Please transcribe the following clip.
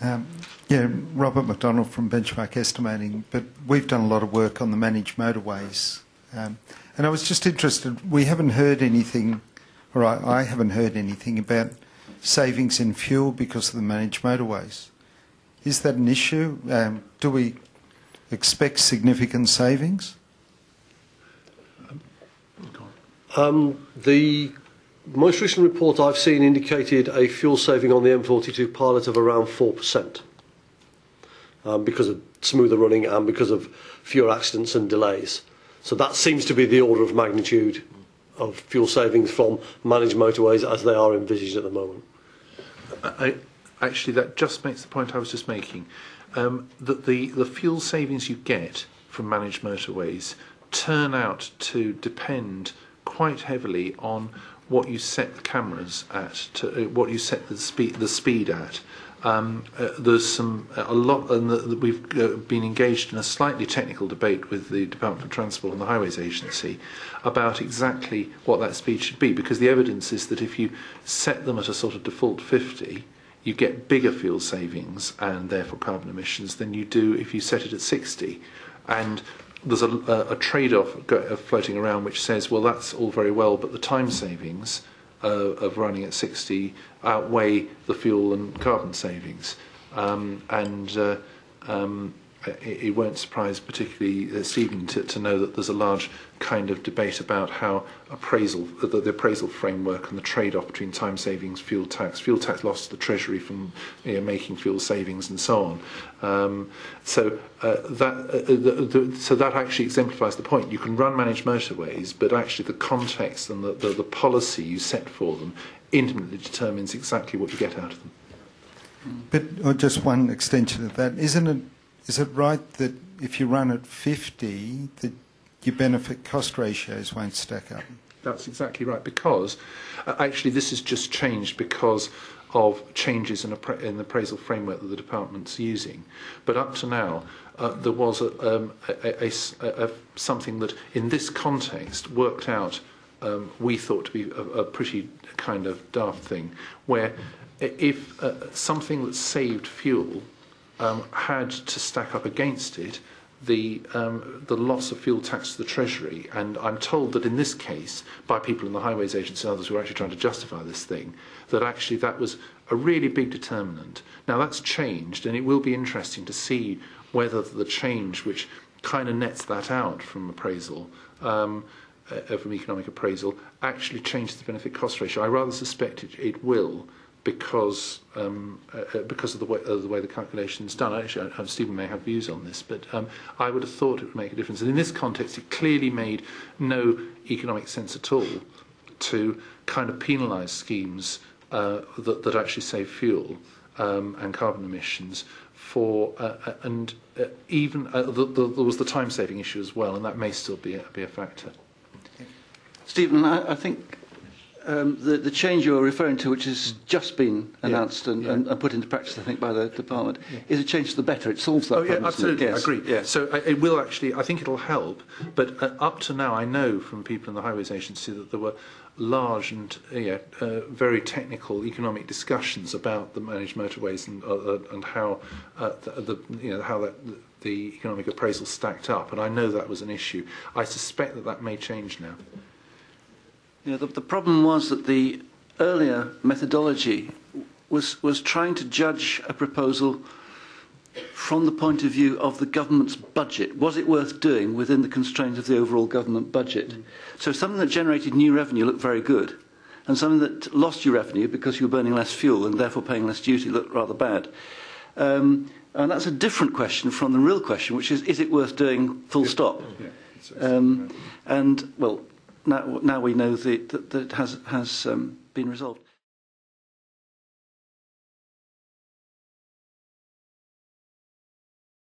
Yeah, Robert McDonald from Benchmark Estimating, but we've done a lot of work on the managed motorways. And I was just interested, we haven't heard anything, or I haven't heard anything about savings in fuel because of the managed motorways. Is that an issue? Do we expect significant savings? The most recent report I've seen indicated a fuel saving on the M42 Pilot of around 4%. Because of smoother running and because of fewer accidents and delays. So that seems to be the order of magnitude of fuel savings from managed motorways as they are envisaged at the moment. Actually, that just makes the point I was just making. That the fuel savings you get from managed motorways turn out to depend quite heavily on what you set the cameras at, what you set the speed at. There's a lot, and we've been engaged in a slightly technical debate with the Department for Transport and the Highways Agency about exactly what that speed should be, because the evidence is that if you set them at a sort of default 50, you get bigger fuel savings and therefore carbon emissions than you do if you set it at 60. And there's a trade-off floating around which says, well, that's all very well, but the time savings of running at 60 outweigh the fuel and carbon savings, it won't surprise particularly Stephen to know that there's a large kind of debate about how the appraisal framework and the trade-off between time savings, fuel tax loss to the Treasury from making fuel savings and so on. So that actually exemplifies the point. You can run managed motorways, but actually the context and the policy you set for them intimately determines exactly what you get out of them. But just one extension of that, is it right that if you run at 50, that your benefit-cost ratios won't stack up? That's exactly right, because actually this has just changed because of changes in the appraisal framework that the department's using. But up to now, there was something that, in this context, worked out, we thought to be a pretty kind of daft thing, where if something that saved fuel had to stack up against it the loss of fuel tax to the Treasury, and I'm told that in this case, by people in the Highways Agency and others who are actually trying to justify this thing, that actually that was a really big determinant. Now that's changed, and it will be interesting to see whether the change, which kind of nets that out from appraisal, from economic appraisal, actually changes the benefit-cost ratio. I rather suspect it will, because of the way the calculation is done. Actually, Stephen may have views on this, but I would have thought it would make a difference. And in this context, it clearly made no economic sense at all to kind of penalise schemes that actually save fuel and carbon emissions. Even there was the time-saving issue as well, and that may still be a factor. Stephen, I think the change you're referring to, which has just been announced and put into practice, I think, by the department, is a change to the better. It solves that problem. Yeah, absolutely. Yes. I agree. Yes. So it will actually, I think it'll help, but up to now I know from people in the Highways Agency that there were large and very technical economic discussions about the managed motorways and how the economic appraisal stacked up, and I know that was an issue. I suspect that may change now. Yeah, the problem was that the earlier methodology was trying to judge a proposal from the point of view of the government's budget. Was it worth doing within the constraints of the overall government budget? So something that generated new revenue looked very good, and something that lost you revenue because you were burning less fuel and therefore paying less duty looked rather bad. And that's a different question from the real question, which is it worth doing full stop? And, well, now we know that it has been resolved.